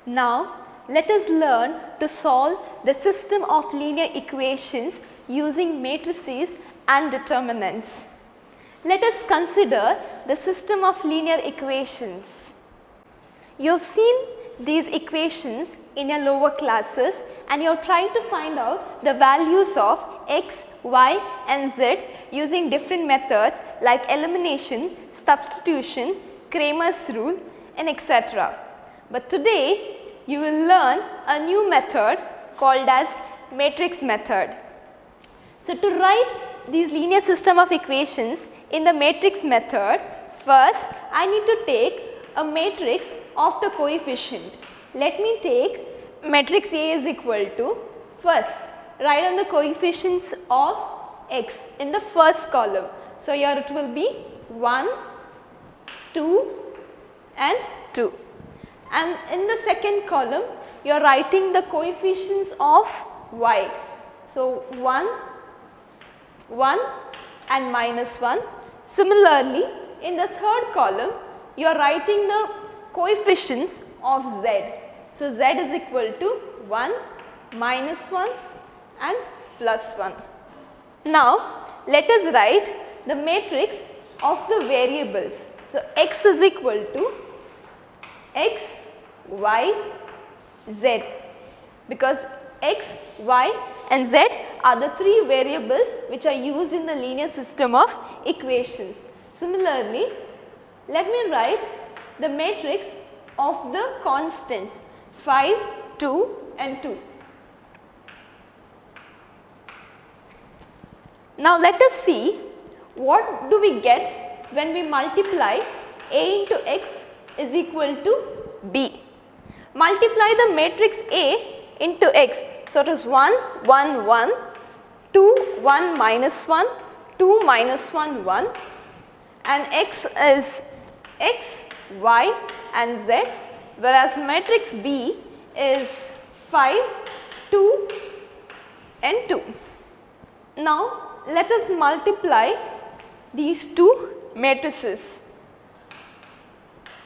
Now let us learn to solve the system of linear equations using matrices and determinants. Let us consider the system of linear equations. You have seen these equations in your lower classes and you are trying to find out the values of x, y and z using different methods like elimination, substitution, Cramer's rule and etc. But today you will learn a new method called as matrix method. So to write these linear system of equations in the matrix method, first I need to take a matrix of the coefficient. Let me take matrix A is equal to, first write on the coefficients of x in the first column. So here it will be 1, 2 and 2. And in the second column you are writing the coefficients of y. So 1, 1 and minus 1. Similarly, in the third column you are writing the coefficients of z. So z is equal to 1, minus 1 and plus 1. Now let us write the matrix of the variables. So x is equal to x, y, z, because x, y and z are the three variables which are used in the linear system of equations. Similarly, let me write the matrix of the constants 5, 2 and 2. Now let us see what do we get when we multiply A into x is equal to B. Multiply the matrix A into x. So it is 1, 1, 1, 2, 1 minus 1, 2 minus 1, 1 and x is x, y and z, whereas matrix B is 5, 2 and 2. Now let us multiply these two matrices.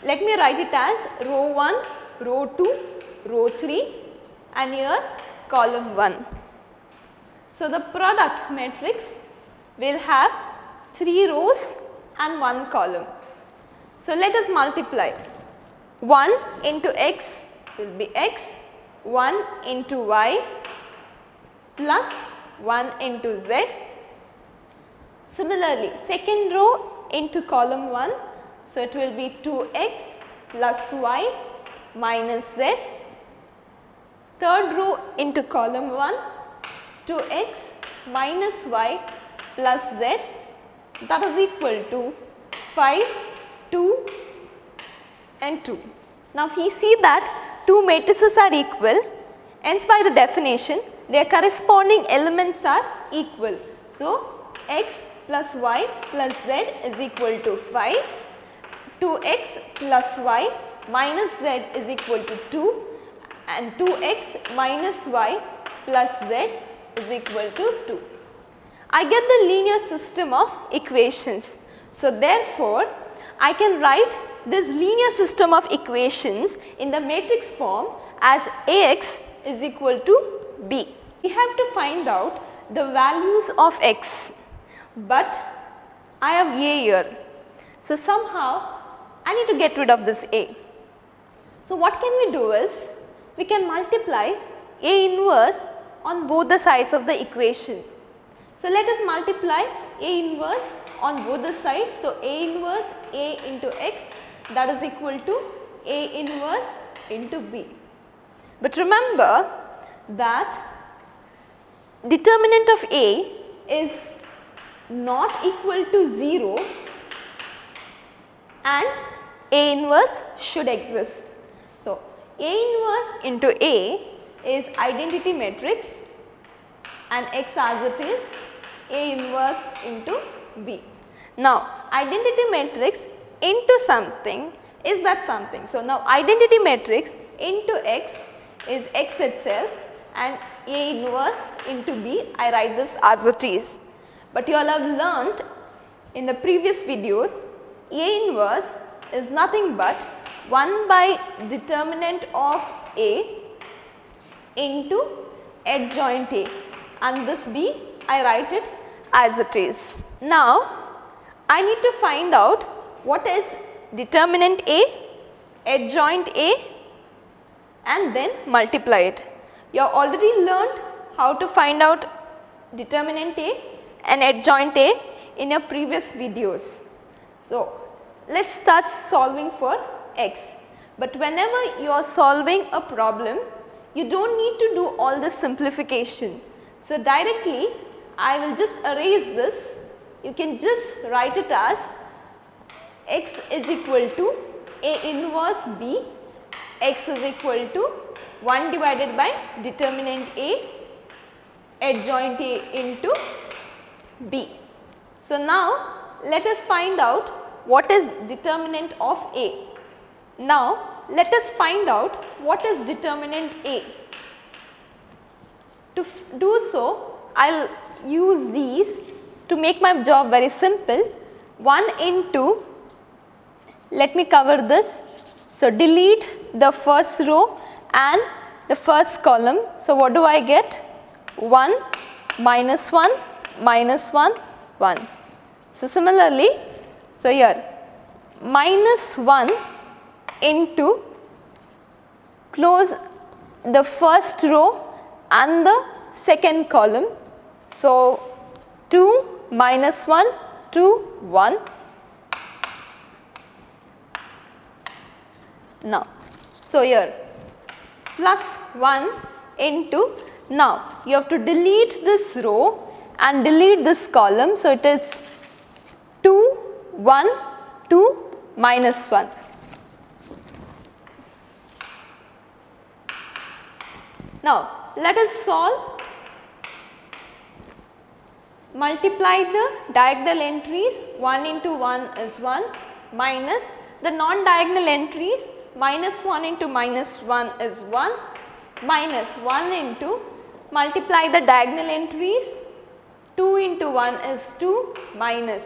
Let me write it as row 1, row 2, row 3 and here column 1. So the product matrix will have 3 rows and 1 column. So let us multiply. 1 into x will be x, 1 into y plus 1 into z. Similarly, second row into column 1, so it will be 2x plus y minus z. Third row into column 1, 2x minus y plus z, that is equal to 5, 2 and 2. Now we see that two matrices are equal, hence by the definition their corresponding elements are equal. So x plus y plus z is equal to 5, 2x plus y minus z is equal to 2 and 2x minus y plus z is equal to 2. I get the linear system of equations. So therefore, I can write this linear system of equations in the matrix form as Ax is equal to B. We have to find out the values of x, but I have A here. So somehow I need to get rid of this A. So what can we do is, we can multiply A inverse on both the sides of the equation. So let us multiply A inverse on both the sides. So A inverse A into x, that is equal to A inverse into B. But remember that determinant of A is not equal to 0 and A inverse should exist. So A inverse into A is identity matrix and x as it is A inverse into B. Now identity matrix into something is that something. So now identity matrix into x is x itself and A inverse into B, I write this as it is. But you all have learnt in the previous videos, A inverse is nothing but 1 by determinant of A into adjoint A, and this B I write it as it is. Now I need to find out what is determinant A, adjoint A, and then multiply it. You have already learned how to find out determinant A and adjoint A in your previous videos. So let us start solving for x. But whenever you are solving a problem, you do not need to do all this simplification. So directly I will just erase this. You can just write it as x is equal to A inverse B, x is equal to 1 divided by determinant A, adjoint A into B. So now let us find out what is determinant of A. Now let us find out what is determinant A. To do so, I will use these to make my job very simple. 1 into, let me cover this. So delete the first row and the first column. So what do I get? 1 minus 1 minus 1 1. So similarly, so here minus 1 into, close the first row and the second column. So 2 minus 1 2 1. Now so here plus 1 into, now you have to delete this row and delete this column. So it is 2 1 2 minus 1. Now let us solve. Multiply the diagonal entries. 1 into 1 is 1 minus the non-diagonal entries. Minus 1 into minus 1 is 1 minus 1 into, multiply the diagonal entries. 2 into 1 is 2 minus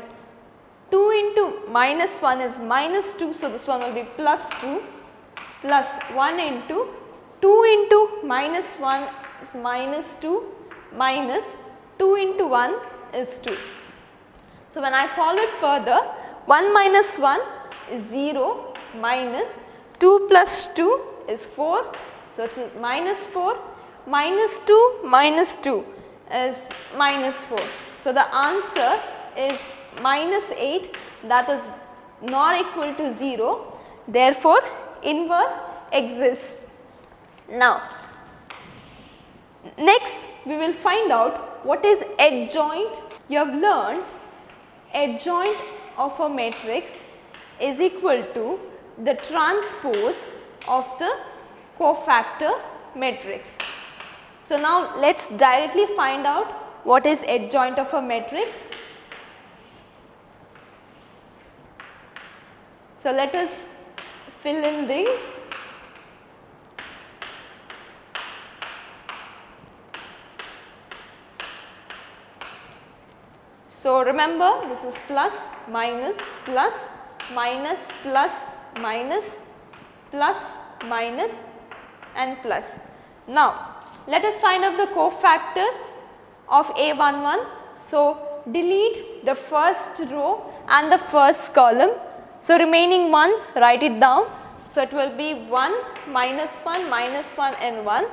2 into minus 1 is minus 2. So this one will be plus 2 plus 1 into 2 into minus 1 is minus 2 minus 2 into 1 is 2. So when I solve it further, 1 minus 1 is 0 minus 2 plus 2 is 4. So it is minus 4 minus 2 minus 2 is minus 4. So the answer is minus 8, that is not equal to 0. Therefore inverse exists. Now next we will find out what is adjoint. You have learned adjoint of a matrix is equal to the transpose of the cofactor matrix. So now let us directly find out what is adjoint of a matrix. So let us fill in these. So remember, this is plus minus plus minus plus minus plus minus and plus. Now let us find out the cofactor of A11. So delete the first row and the first column. So remaining ones, write it down. So it will be 1 minus 1 minus 1 and 1.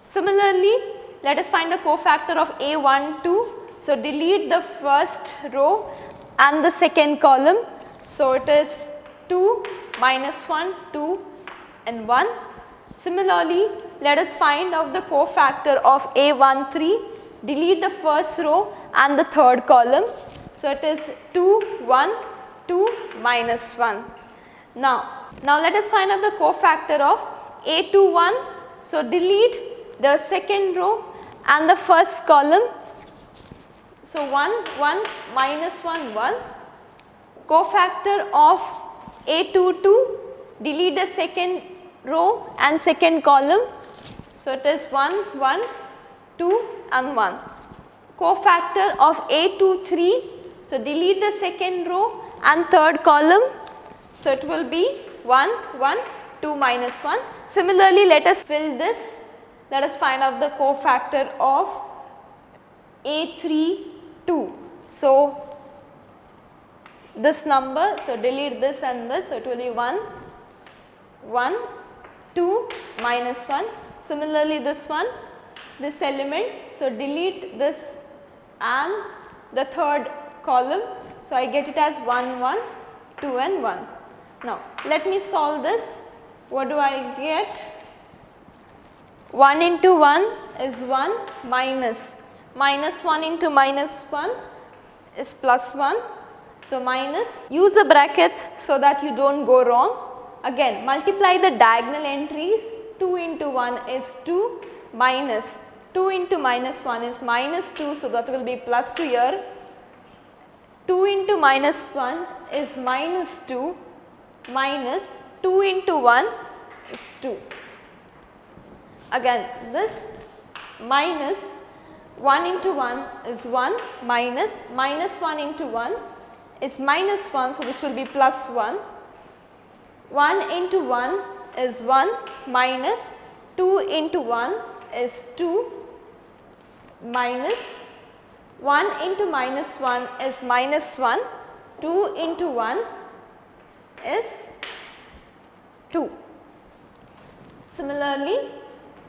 Similarly, let us find the cofactor of A12. So delete the first row and the second column. So it is 2 minus 1 2 and 1. Similarly, let us find out the cofactor of A13. Delete the first row and the third column. So it is 2 1 2 minus 1. Now let us find out the cofactor of A21. So delete the second row and the first column. So 1 1 minus 1 1. Cofactor of A22, delete the second row and second column. So it is 1 1 2 and 1. Cofactor of A23, so delete the second row and third column. So it will be 1, 1, 2 minus 1. Similarly, let us fill this. Let us find out the cofactor of A3, 2. So, this number, so delete this and this, so it will be 1, 1, 2 minus 1. Similarly, this one, this element, so delete this and the third column. So, I get it as 1, 1, 2 and 1. Now, let me solve this. What do I get? 1 into 1 is 1 minus 1 into minus 1 is plus 1. So, minus, use the brackets so that you do not go wrong. Again, multiply the diagonal entries. 2 into 1 is 2 minus 2 into minus 1 is minus 2. So, that will be plus 2 here. 2 into minus 1 is minus 2 minus 2 into 1 is 2. Again, this minus 1 into 1 is 1 minus 1 into 1 is minus 1. So, this will be plus 1. 1 into 1 is 1 minus 2 into 1 is 2 minus 1 into minus 1 is minus 1, 2 into 1 is 2. Similarly,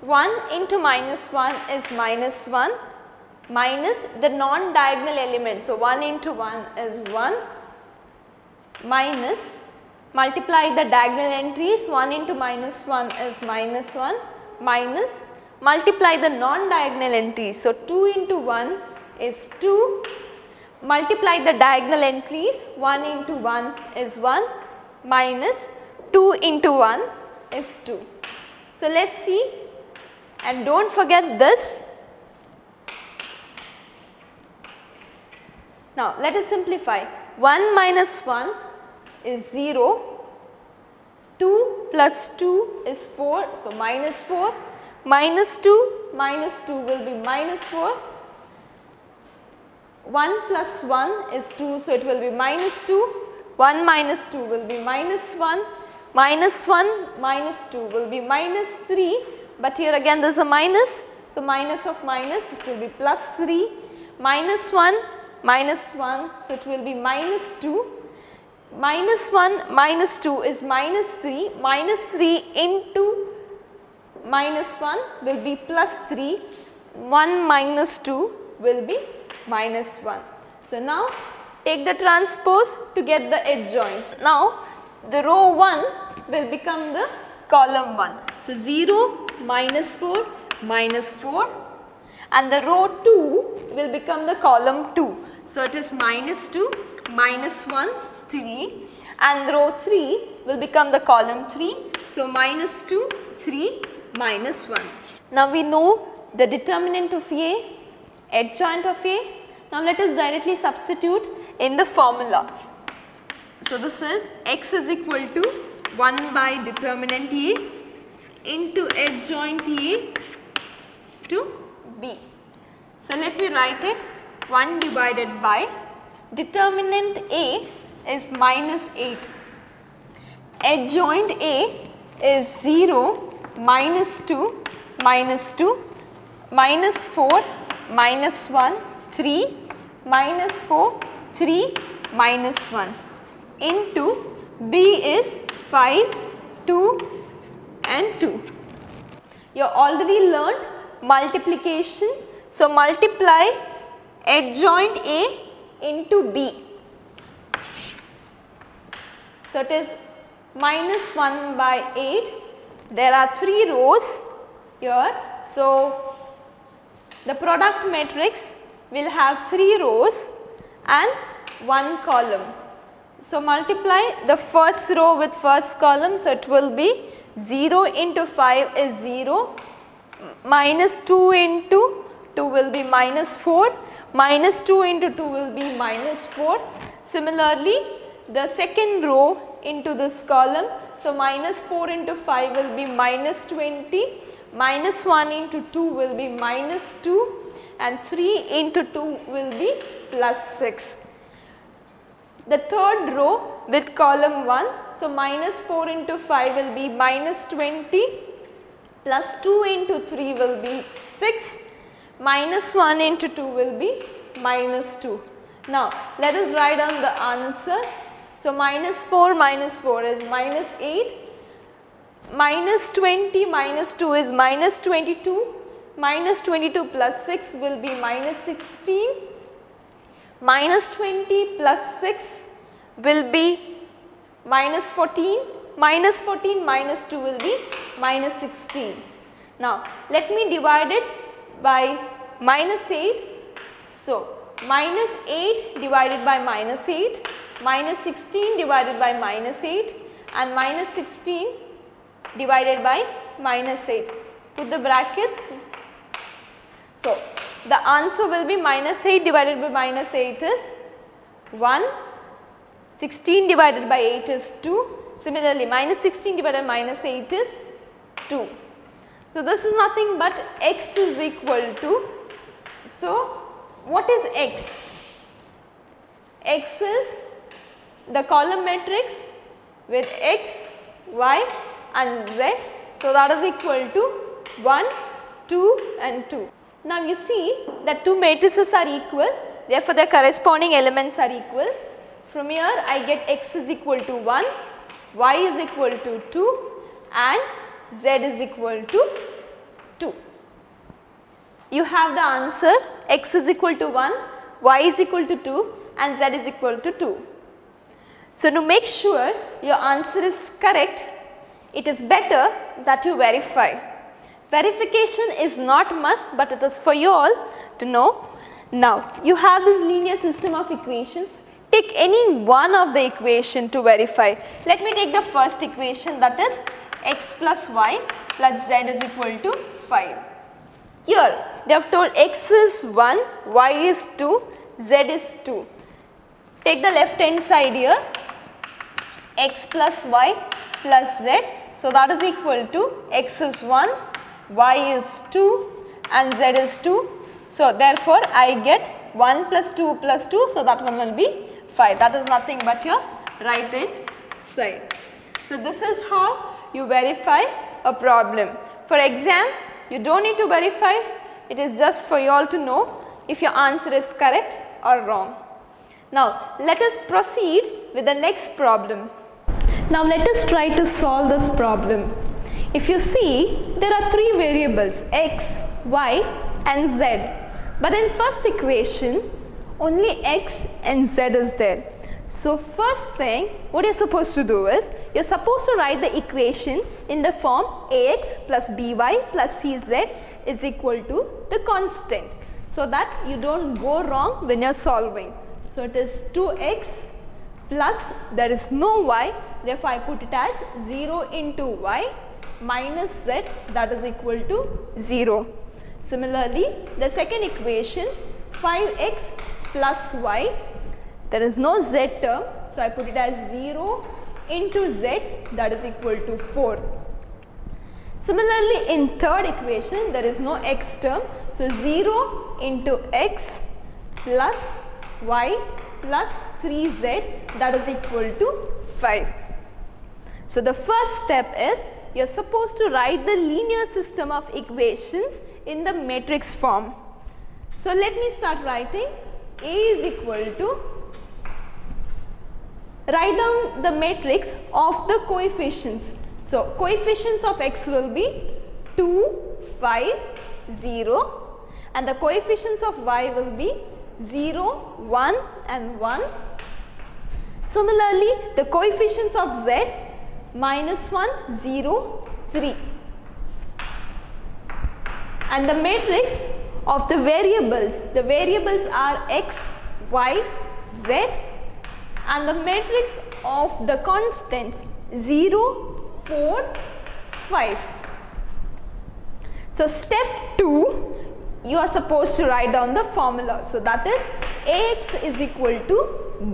1 into minus 1 is minus 1 minus the non-diagonal element. So, 1 into 1 is 1 minus, multiply the diagonal entries, 1 into minus 1 is minus 1 minus, multiply the non-diagonal entries. So, 2 into 1 is 2, multiply the diagonal entries, 1 into 1 is 1 minus 2 into 1 is 2. So, let us see, and do not forget this. Now, let us simplify. 1 minus 1 is 0, 2 plus 2 is 4, so minus 4, minus 2 will be minus 4, 1 plus 1 is 2, so it will be minus 2, 1 minus 2 will be minus 1, minus 1 minus 2 will be minus 3, but here again there is a minus, so minus of minus it will be plus 3, minus 1 minus 1, so it will be minus 2, minus 1 minus 2 is minus 3 into minus 1 will be plus 3, 1 minus 2 will be minus 1. So, now take the transpose to get the adjoint. Now, the row 1 will become the column 1. So, 0 minus 4 minus 4 and the row 2 will become the column 2. So, it is minus 2 minus 1 3 and row 3 will become the column 3. So, minus 2 3 minus 1. Now, we know the determinant of A, adjoint of A. Now, let us directly substitute in the formula. So, this is x is equal to 1 by determinant A into adjoint A to B. So, let me write it, 1 divided by determinant A is minus 8, adjoint A is 0, minus 2, minus 2, minus 4, minus 1, 3, minus 4, 3, minus 1 into B is 5, 2 and 2. You have already learnt multiplication. So, multiply adjoint A into B. So, it is minus 1 by 8. There are 3 rows here. So, the product matrix will have 3 rows and 1 column. So, multiply the first row with first column. So, it will be 0 into 5 is 0, minus 2 into 2 will be minus 4, minus 2 into 2 will be minus 4. Similarly, the second row into this column. So, minus 4 into 5 will be minus 20, minus 1 into 2 will be minus 2 and 3 into 2 will be plus 6. the third row with column 1. So minus 4 into 5 will be minus 20, plus 2 into 3 will be 6, minus 1 into 2 will be minus 2. Now let us write down the answer. So minus 4 is minus 8, minus 20 minus 2 is minus 22, minus 22 plus 6 will be minus 16, minus 20 plus 6 will be minus 14, minus 14 minus 2 will be minus 16. Now let me divide it by minus 8. So minus 8 divided by minus 8, minus 16 divided by minus 8 and minus 16 divided by minus 8. Put the brackets. So the answer will be minus 8 divided by minus 8 is 1, 16 divided by 8 is 2. Similarly, minus 16 divided by minus 8 is 2. So this is nothing but x is equal to, so what is x? X is the column matrix with x, y and z. So that is equal to 1, 2 and 2. Now you see that two matrices are equal, therefore their corresponding elements are equal. From here I get x is equal to 1, y is equal to 2 and z is equal to 2. You have the answer, x is equal to 1, y is equal to 2 and z is equal to 2. So to make sure your answer is correct, it is better that you verify. Verification is not must, but it is for you all to know. Now you have this linear system of equations. Take any one of the equation to verify. Let me take the first equation, that is x plus y plus z is equal to 5. Here they have told x is 1, y is 2, z is 2. Take the left hand side here, x plus y plus z. So that is equal to x is 1, y is 2 and z is 2. So therefore I get 1 plus 2 plus 2, so that one will be 5. That is nothing but your right hand side. So this is how you verify a problem. For exam, you don't need to verify, it is just for you all to know if your answer is correct or wrong. Now let us proceed with the next problem. Now let us try to solve this problem. If you see, there are three variables x, y and z, but in first equation only x and z is there. So first thing what you are supposed to do is, you are supposed to write the equation in the form ax plus by plus cz is equal to the constant, so that you don't go wrong when you are solving. So it is 2x plus there is no y, therefore I put it as 0 into y minus z, that is equal to 0. Similarly, the second equation 5x plus y, there is no z term, so I put it as 0 into z, that is equal to 4. Similarly, in third equation there is no x term, so 0 into x plus y plus 3z, that is equal to 5. So the first step is, you are supposed to write the linear system of equations in the matrix form. So let me start writing. A is equal to, write down the matrix of the coefficients. So coefficients of x will be 2, 5, 0 and the coefficients of y will be 0, 1 and 1. Similarly, the coefficients of z -1, 0, 3. And the matrix of the variables are x, y, z and the matrix of the constants 0, 4, 5. So step 2, you are supposed to write down the formula. So that is ax is equal to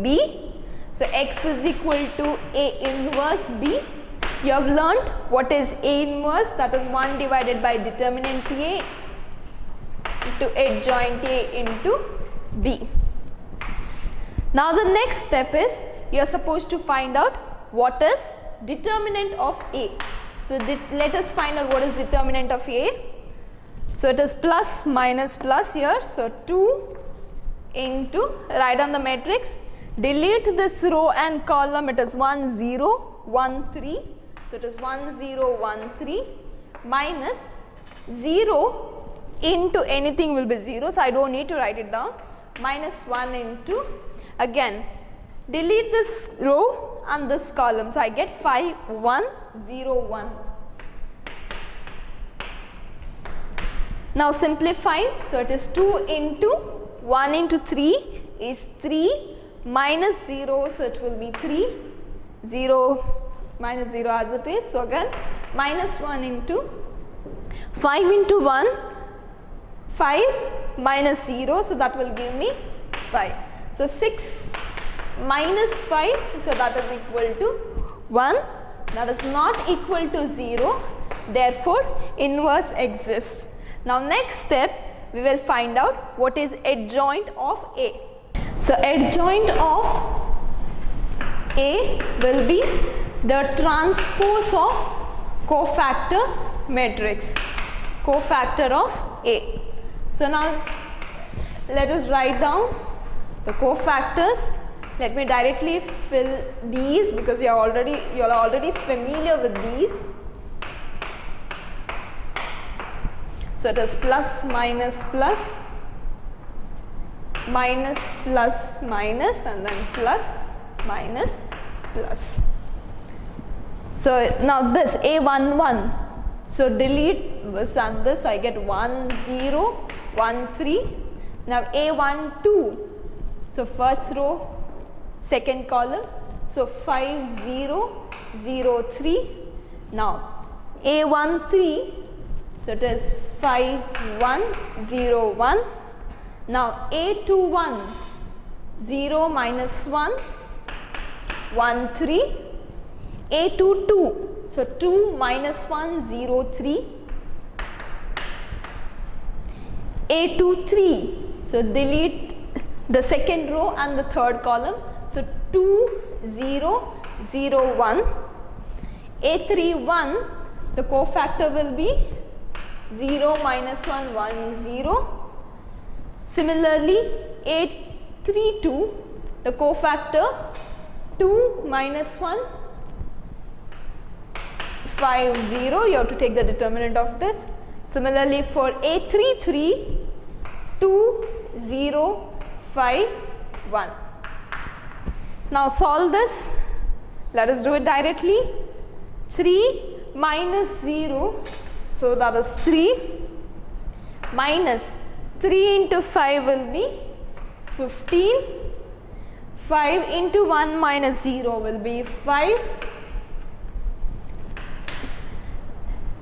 b. So x is equal to A inverse b. You have learnt what is A inverse, that is 1 divided by determinant A into adjoint A into b. Now the next step is you are supposed to find out what is determinant of A. So let us find out what is determinant of A. So it is plus minus plus here. So 2 into, write on the matrix, delete this row and column, it is 1 0 1 3. So it is 1 0 1 3 minus 0 into anything will be 0. So I don't need to write it down. Minus 1 into, again delete this row and this column. So I get 5 1 0 1. Now simplify. So it is 2 into 1 into 3 is 3 minus 0. So it will be 3 0 minus 0 as it is. So again minus 1 into 5 into 1, 5 minus 0. So that will give me 5. So 6 minus 5. So that is equal to 1. That is not equal to 0. Therefore inverse exists. Now next step we will find out what is adjoint of A. So adjoint of A will be the transpose of cofactor matrix. Cofactor of A. So now let us write down the cofactors. Let me directly fill these because you are already familiar with these. So it is plus minus plus, minus plus minus, and then plus minus plus. So now this A11. So delete this and this. I get 1 0 1 3. Now A12. So first row, second column. So 5 0 0 3. Now A13. So it is 5 1 0 1. Now A21, 0 minus 1 1 3. A22, so 2 minus 1 0 3. A23, so delete the second row and the third column. So 2 0 0 1. A31, the cofactor will be 0 minus 1 1 0. Similarly A32, the cofactor 2 minus 1 5 0. You have to take the determinant of this. Similarly for A33, 2 0 5 1. Now solve this. Let us do it directly. 3 minus 0, so that is 3, minus 3 into 5 will be 15. 5 into 1 minus 0 will be 5.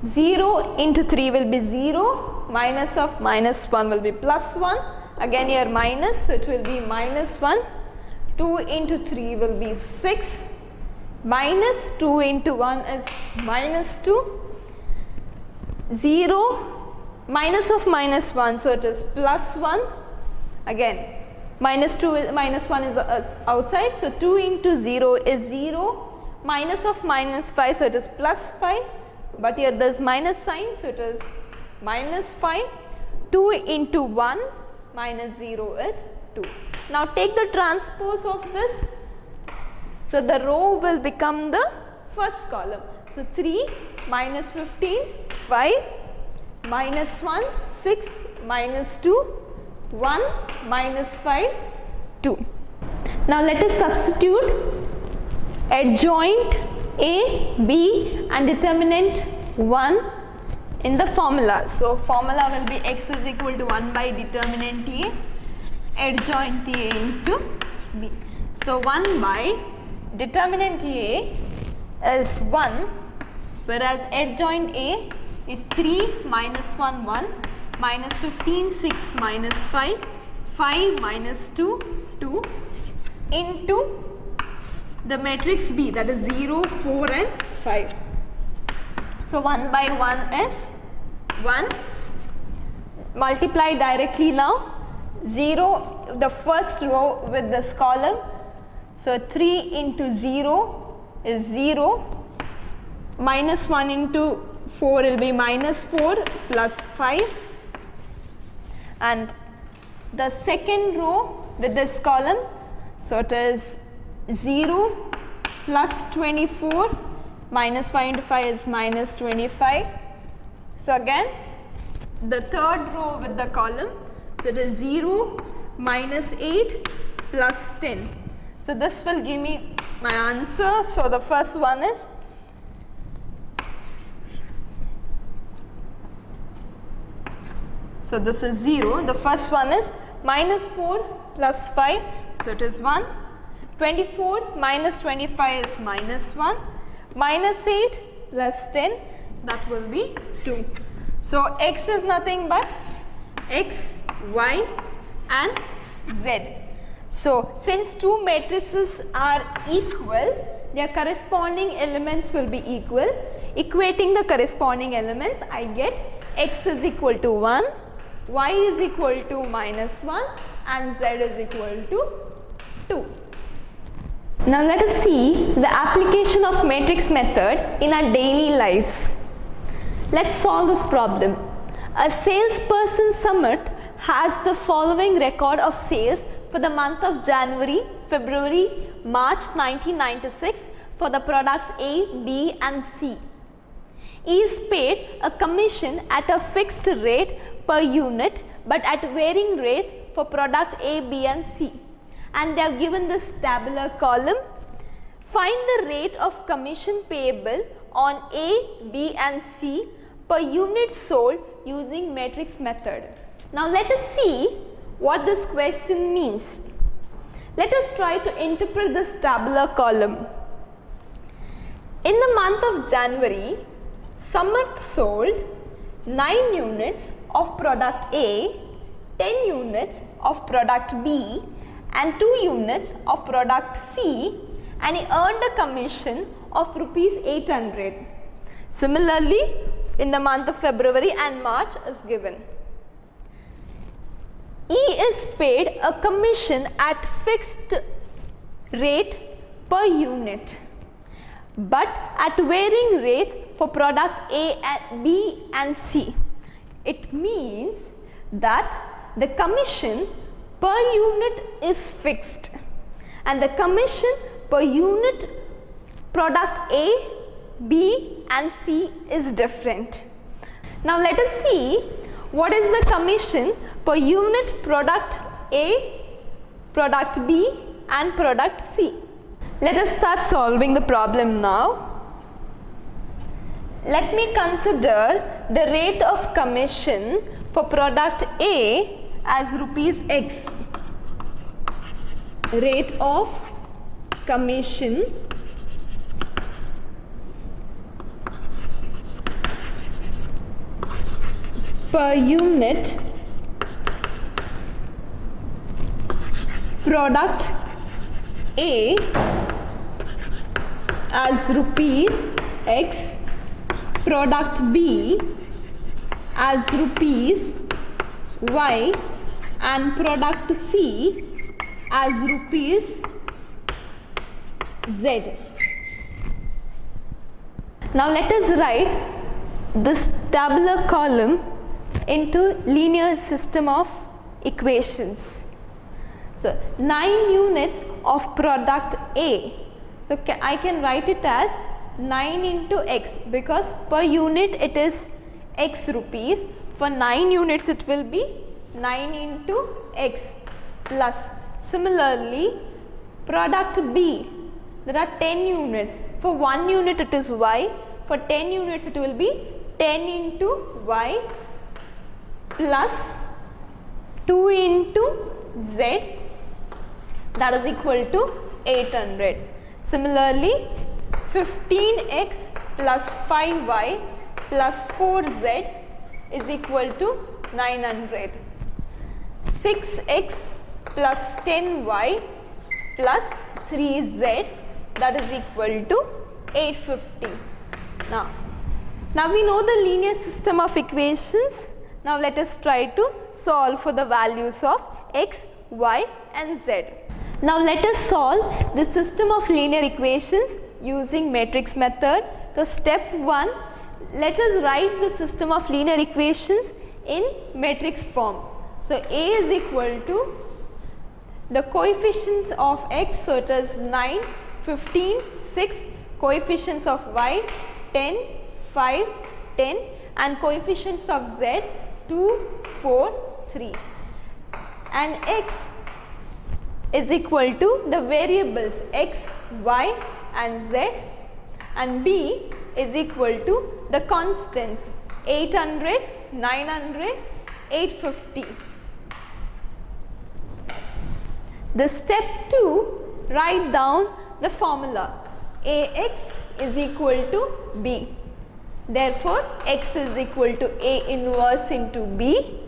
0 into 3 will be 0. Minus of minus 1 will be plus 1. Again here minus, so it will be minus 1. 2 into 3 will be 6. Minus 2 into 1 is minus 2. 0 minus of minus 1, so it is plus 1. Again minus 2 is, minus 1 is outside, so 2 into 0 is 0. Minus of minus 5, so it is plus 5. But here there is minus sign, so it is minus 5. 2 into 1 minus 0 is 2. Now take the transpose of this. So the row will become the first column. So 3 minus 15, 5, minus 1, 6, minus 2, 1, minus 5, 2. Now let us substitute adjoint A, B and determinant 1 in the formula. So formula will be x is equal to 1 by determinant A, adjoint A into B. So 1 by determinant A is 1, whereas adjoint A is 3 minus 1 1, minus 15 6 minus 5, 5 minus 2 2 into the matrix B, that is 0 4 and 5. So 1 by 1 is 1. Multiply directly now. 0 the first row with this column. So 3 into 0 is 0, minus 1 into 4 will be minus 4 plus 5, and the second row with this column, so it is 0 plus 24, minus 5 into 5 is minus 25. So again the third row with the column, so it is 0 minus 8 plus 10. So this will give me my answer. So the first one is so this is 0. The first one is minus 4 plus 5, so it is 1. 24 minus 25 is minus 1. Minus 8 plus 10, that will be 2. So x is nothing but x, y and z. So since two matrices are equal, their corresponding elements will be equal. Equating the corresponding elements, I get x is equal to 1, y is equal to minus 1 and z is equal to 2. Now let us see the application of matrix method in our daily lives. Let's solve this problem. A salesperson summit has the following record of sales for the month of January, February, March 1996 for the products A, B and C. He is paid a commission at a fixed rate per unit but at varying rates for product A, B and C, and they are given this tabular column. Find the rate of commission payable on A, B and C per unit sold using matrix method. Now let us see what this question means. Let us try to interpret this tabular column. In the month of January, Summit sold 9 units of product A, 10 units of product B and 2 units of product C, and he earned a commission of rupees 800. Similarly, in the month of February and March is given. He is paid a commission at fixed rate per unit but at varying rates for product A and B and C. It means that the commission per unit is fixed and the commission per unit product A, B and C is different. Now let us see what is the commission per unit product A, product B and product C. Let us start solving the problem now. Let me consider the rate of commission for product A as rupees X. Rate of commission per unit product A as rupees X, product B as rupees Y and product C as rupees Z. Now let us write this tabular column into linear system of equations. So 9 units of product A. So I can write it as 9 into X because per unit it is X rupees. For 9 units it will be 9 into X plus. Similarly, product B, there are 10 units. For 1 unit it is Y. For 10 units it will be 10 into Y plus 2 into Z, that is equal to 800. Similarly, 15x plus 5y plus 4z is equal to 900. 6x plus 10y plus 3z, that is equal to 850. Now we know the linear system of equations. Now let us try to solve for the values of x, y and z. Now let us solve the system of linear equations using matrix method. So step 1, let us write the system of linear equations in matrix form. So A is equal to the coefficients of x, so it is 9, 15, 6, coefficients of y 10, 5, 10 and coefficients of z 2, 4, 3, and x is equal to the variables x, y and z, and b is equal to the constants 800, 900, 850. The step 2, write down the formula Ax is equal to b. Therefore, x is equal to A inverse into b.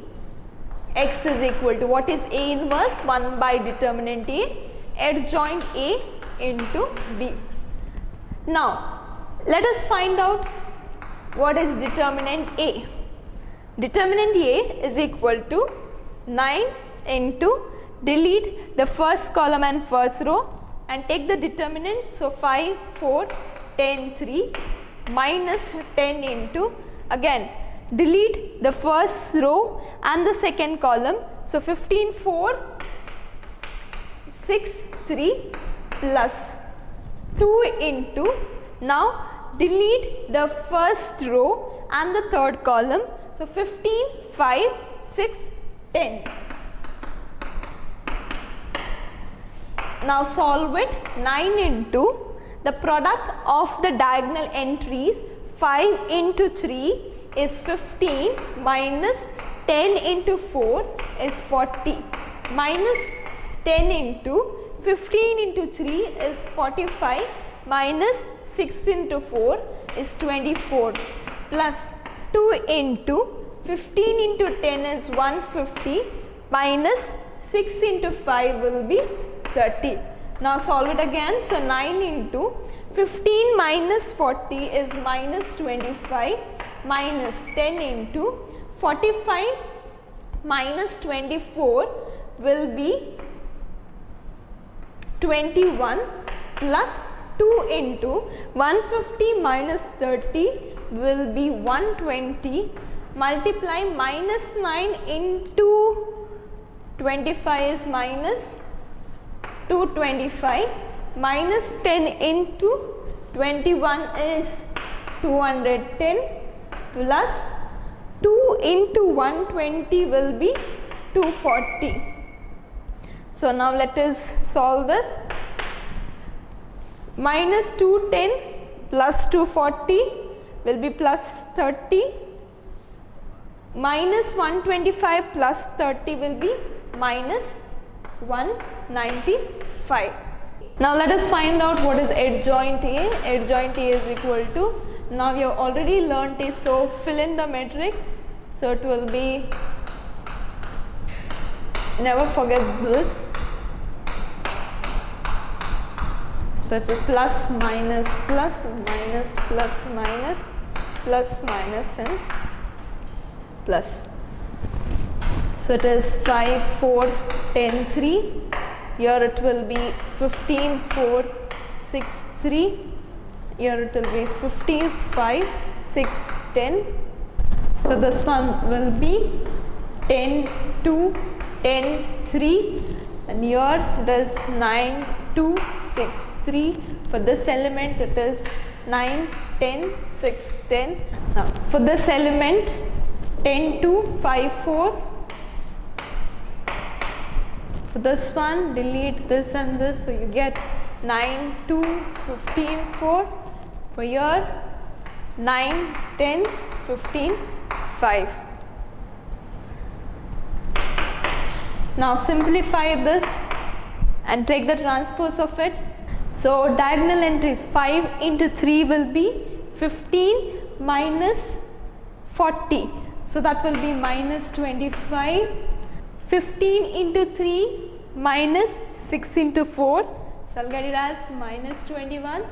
X is equal to, what is A inverse? 1 by determinant A, adjoint A into b. Now, let us find out what is determinant A. Determinant A is equal to 9 into, delete the first column and first row and take the determinant. So 5, 4, 10, 3 minus 10 into, again delete the first row and the second column. So 15, 4, 6, 3 plus 2 into, now delete the first row and the third column. So 15, 5, 6, 10. Now solve it. 9 into the product of the diagonal entries 5 into 3 is 15 minus 10 into 4 is 40 minus 10 into 15 into 3 is 45 minus 6 into 4 is 24 plus 2 into 15 into 10 is 150 minus 6 into 5 will be 30. Now solve it again. So 9 into 15 minus 40 is minus 25 minus 10 into 45 minus 24 will be 21 plus 2 into 150 minus 30 will be 120 multiply minus 9 into 25 is minus 225 minus 10 into 21 is 210 plus 2 into 120 will be 240. So now let us solve this. Minus 210 plus 240 will be plus 30. Minus 125 plus 30 will be minus 195. Now let us find out what is adjoint A. Adjoint A is equal to, now we have already learnt it, so fill in the matrix. So it will be, never forget this. So it's a plus minus plus minus plus minus plus minus and plus. So it is 5, 4, 10, 3. Here it will be 15, 4, 6, 3. Here it will be 15, 5, 6, 10. So this one will be 10, 2, 10, 3. And here it is 9, 2, 6, 3. For this element it is 9, 10, 6, 10. Now for this element 10, 2, 5, 4. For this one delete this and this, so you get 9, 2, 15, 4. For here 9, 10, 15, 5. Now simplify this and take the transpose of it. So diagonal entries 5 into 3 will be 15 minus 40. So that will be minus 25. 15 into 3 minus 6 into 4. So I'll get it as minus 21.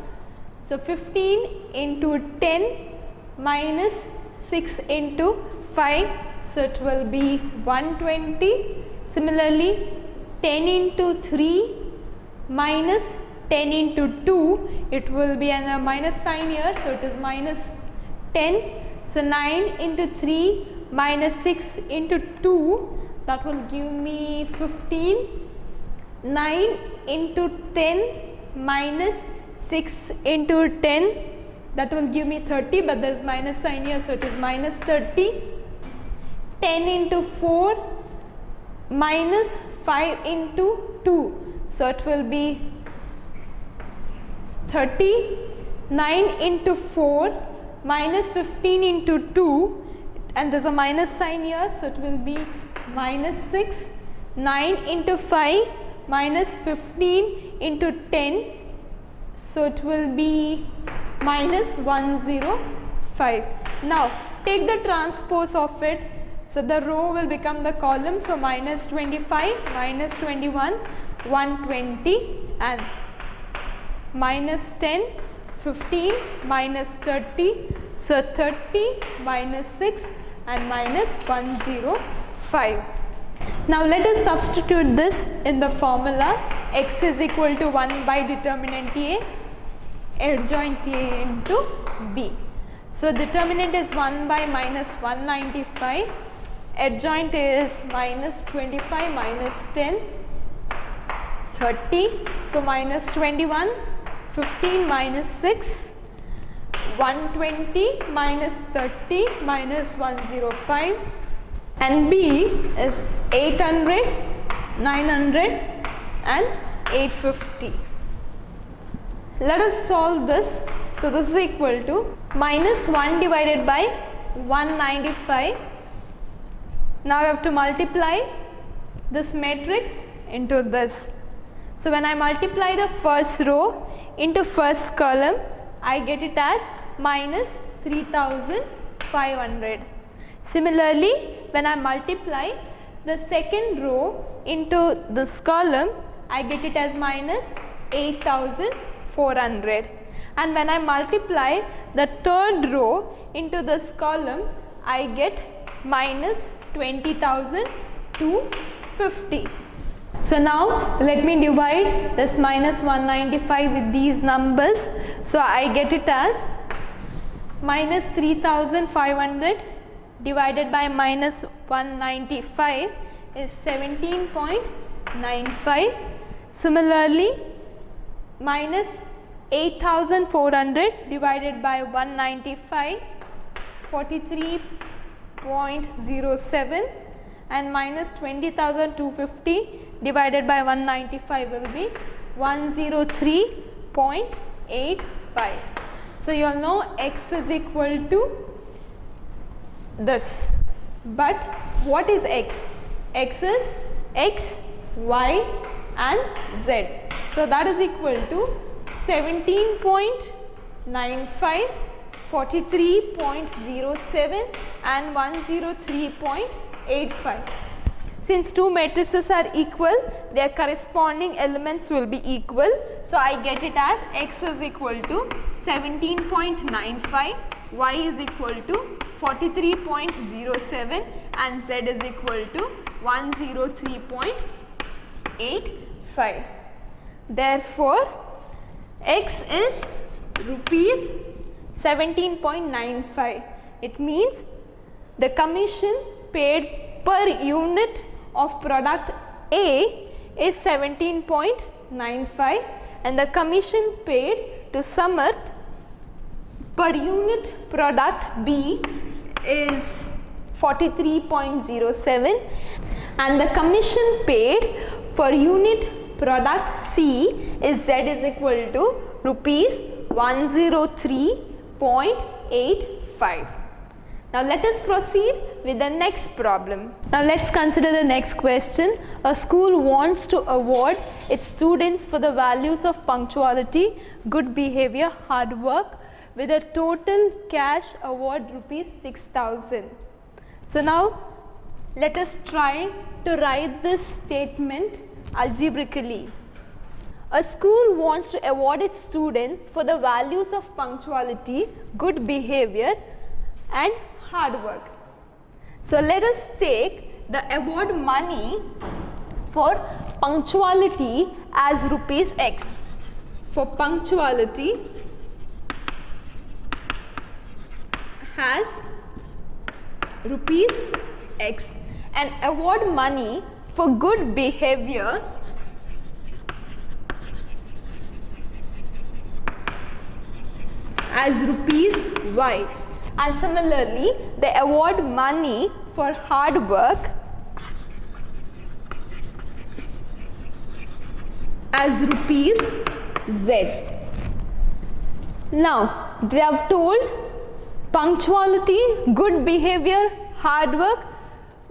So 15 into 10 minus 6 into 5. So it will be 120. Similarly 10 into 3 minus 10 into 2, it will be a minus sign here, so it is minus 10. So 9 into 3 minus 6 into 2, that will give me 15. 9 into 10 minus 6 into 10, that will give me 30, but there is minus sign here, so it is minus 30. 10 into 4 minus 5 into 2, so it will be 30. 9 into 4 minus 15 into 2, and there is a minus sign here, so it will be minus 6. 9 into 5 minus 15 into 10, so it will be minus 105. Now take the transpose of it, so the row will become the column, so minus 25, minus 21, 120, and minus 10, 15, minus 30, so 30, minus 6, and minus 105. Now let us substitute this in the formula. X is equal to 1 by determinant A, adjoint A into B. So determinant is 1 by minus 195, adjoint is minus 25 minus 10, 30, so minus 21, 15 minus 6, 120 minus 30 minus 105, and B is 800, 900 and 850. Let us solve this. So this is equal to minus 1 divided by 195. Now I have to multiply this matrix into this. So when I multiply the first row into first column, I get it as minus 3500. Similarly, when I multiply the second row into this column, I get it as minus 8400. And when I multiply the third row into this column, I get minus 20,250. So now let me divide this minus 195 with these numbers. So I get it as minus 3500 divided by minus 195 is 17.95. Similarly, minus 8400 divided by 195, 43.07, and minus 20,250 divided by 195 will be 103.85. So you all know X is equal to this. But what is X? X is X, Y and Z. So that is equal to 17.95, 43.07 and 103.85. Since two matrices are equal, their corresponding elements will be equal. So I get it as X is equal to 17.95, Y is equal to 43.07 and Z is equal to 103.85. Therefore, X is rupees 17.95. It means the commission paid per unit of product A is 17.95 and the commission paid to Samarth per unit product B is 43.07 and the commission paid for unit product C is Z is equal to rupees 103.85. Now let us proceed with the next problem. Now let's consider the next question. A school wants to award its students for the values of punctuality, good behavior, hard work with a total cash award rupees 6,000. So now let us try to write this statement algebraically. A school wants to award its students for the values of punctuality, good behavior and hard work. So let us take the award money for punctuality as rupees X. For punctuality has rupees X, and award money for good behavior as rupees Y, and similarly they award money for hard work as rupees Z. Now they have told punctuality, good behavior, hard work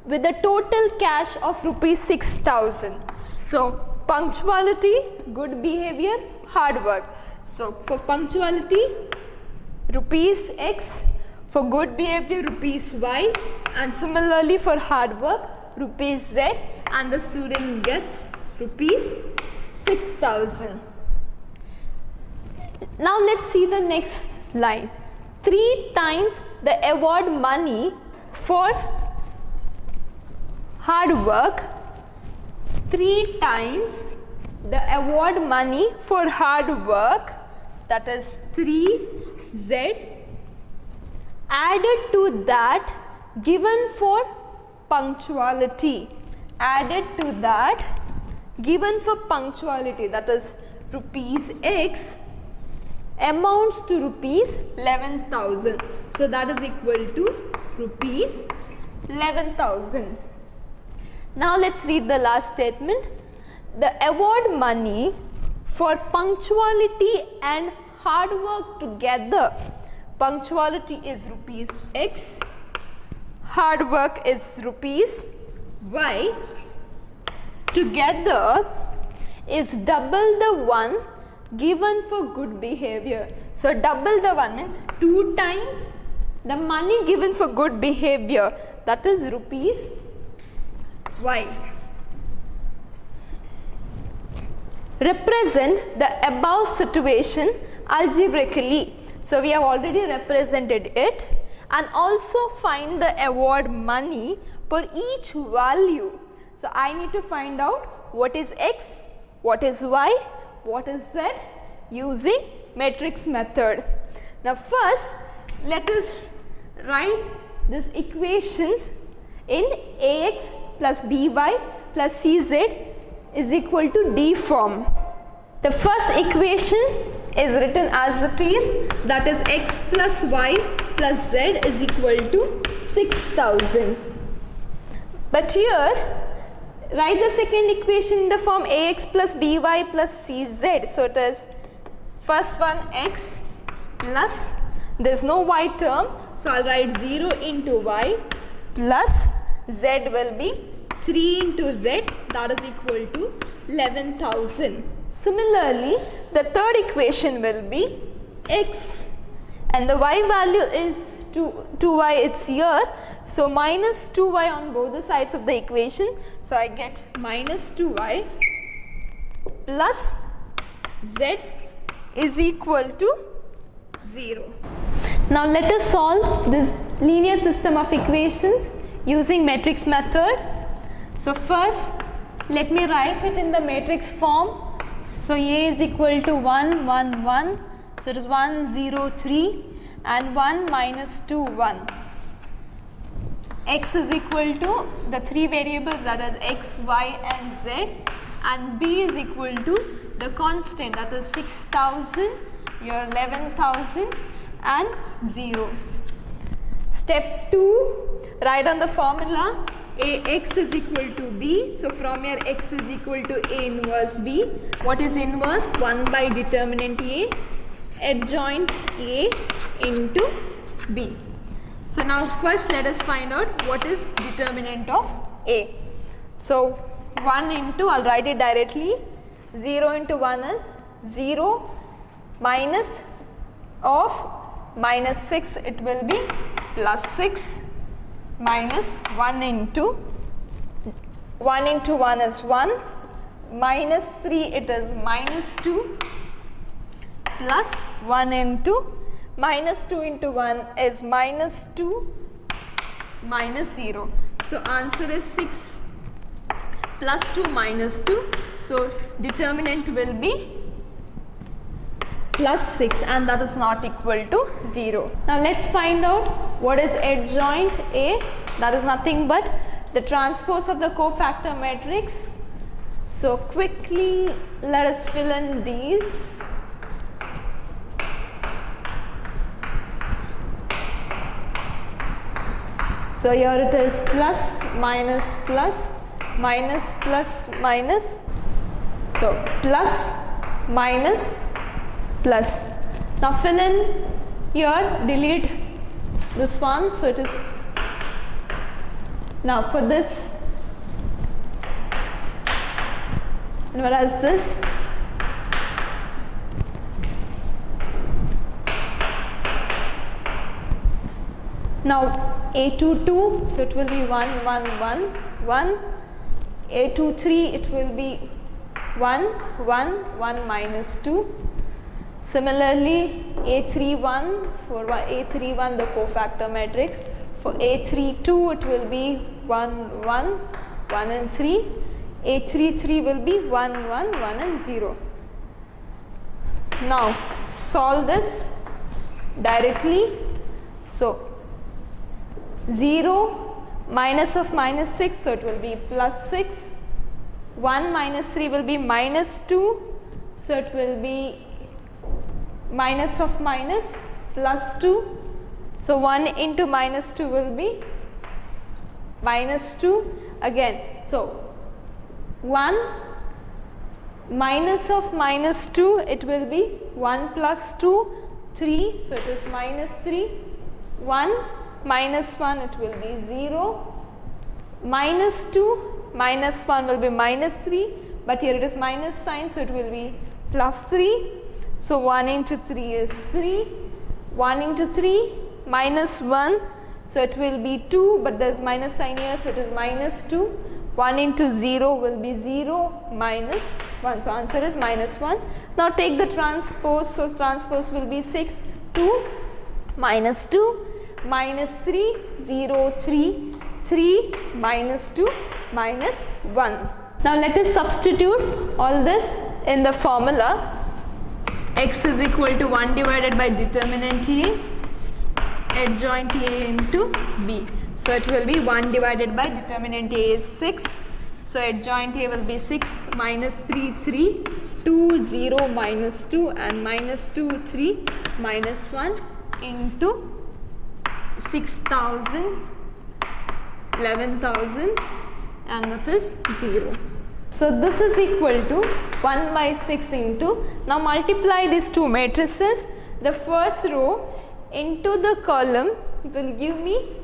with a total cash of rupees 6,000. So punctuality, good behavior, hard work. So for punctuality rupees X, for good behavior rupees Y, and similarly for hard work rupees Z, and the student gets rupees 6,000. Now let's see the next line. 3 times the award money for hard work, 3 times the award money for hard work, that is 3Z, added to that given for punctuality, added to that given for punctuality, that is rupees X, amounts to rupees 11,000. So that is equal to rupees 11,000. Now let's read the last statement. The award money for punctuality and hard work together, punctuality is rupees X, hard work is rupees Y, together is double the one given for good behavior. So double the one means 2 times the money given for good behavior, that is rupees Y. Represent the above situation algebraically. So we have already represented it, and also find the award money for each value. So I need to find out what is X, what is Y, what is Z using matrix method. Now first let us write these equations in AX plus BY plus CZ is equal to D form. The first equation is written as it is, that is X plus Y plus Z is equal to 6,000. But here write the second equation in the form AX plus BY plus CZ. So it is first one X plus, there is no Y term, so I will write 0 into Y plus Z will be 3 into Z, that is equal to 11,000. Similarly, the third equation will be X, and the Y value is 2Y, it's here. So minus 2Y on both the sides of the equation. So I get minus 2Y plus Z is equal to 0. Now let us solve this linear system of equations using matrix method. So first let me write it in the matrix form. So A is equal to 1, 1, 1. So it is 1, 0, 3 and 1 minus 2, 1. X is equal to the 3 variables, that is X, Y and Z, and B is equal to the constant, that is 6,000, your 11,000 and 0. Step 2, write on the formula AX is equal to B. So from here X is equal to A inverse B. What is inverse? 1 by determinant A, adjoint A into B. So now first let us find out what is determinant of A. So 1 into, I will write it directly, 0 into 1 is 0, minus of minus 6 it will be plus 6, minus 1 into 1 is 1, minus 3 it is minus 2, plus 1 into minus 2 into 1 is minus 2, minus 0. So answer is 6 plus 2 minus 2. So determinant will be plus 6 and that is not equal to 0. Now let's find out what is adjoint A. That is nothing but the transpose of the cofactor matrix. So quickly let us fill in these. So here it is plus, minus, plus, minus, plus, minus. So plus, minus, plus. Now fill in here, delete this one. So it is, now for this, and whereas this, now A22, so it will be 1, 1, 1, 1. A23, it will be 1, 1, 1 minus 2. Similarly, A31, for A31 the cofactor matrix. For A32, it will be 1, 1, 1 and 3. A33 will be 1, 1, 1 and 0. Now solve this directly. So 0 minus of minus 6, so it will be plus 6. 1 minus 3 will be minus 2, so it will be minus of minus plus 2. So 1 into minus 2 will be minus 2 again. So 1 minus of minus 2, it will be 1 plus 2, 3, so it is minus 3. 1 minus 1, it will be 0. Minus 2 minus 1 will be minus 3, but here it is minus sign, so it will be plus 3. So 1 into 3 is 3. 1 into 3 minus 1, so it will be 2, but there is minus sign here, so it is minus 2. 1 into 0 will be 0 minus 1, so answer is minus 1. Now take the transpose, so transpose will be 6, 2, minus 2, minus 3, 0, 3, 3, minus 2, minus 1. Now let us substitute all this in the formula. X is equal to 1 divided by determinant A, adjoint A into B. So it will be 1 divided by determinant A is 6. So adjoint A will be 6 minus 3, 3, 2, 0, minus 2 and minus 2, 3, minus 1 into 6,000, 11,000 and that is 0. So this is equal to 1 by 6 into, now multiply these two matrices. The first row into the column will give me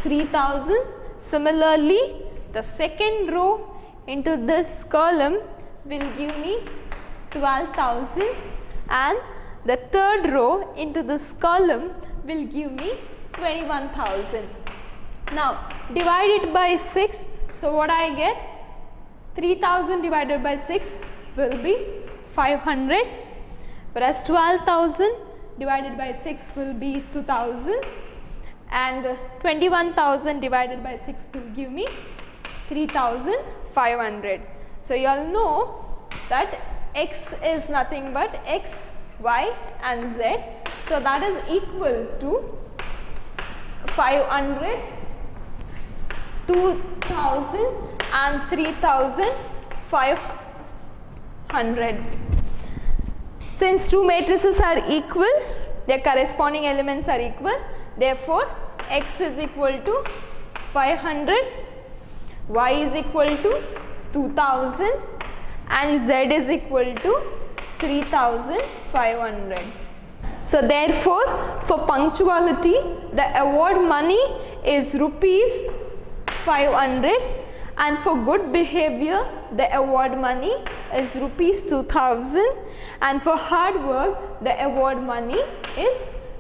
3,000. Similarly, the second row into this column will give me 12,000 and the third row into this column will give me 21,000. Now divide it by 6. So what I get? 3,000 divided by 6 will be 500, whereas 12,000 divided by 6 will be 2,000 and 21,000 divided by 6 will give me 3,500. So you all know that x is nothing but x, y and z. So that is equal to 500, 2,000 and 3,500. Since two matrices are equal, their corresponding elements are equal, therefore x is equal to 500, y is equal to 2,000 and z is equal to 3,500. So therefore, for punctuality, the award money is rupees 500 and for good behavior, the award money is rupees 2,000 and for hard work, the award money is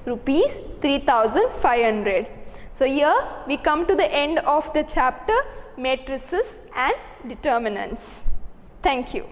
rupees 3,500. So here we come to the end of the chapter, matrices and determinants. Thank you.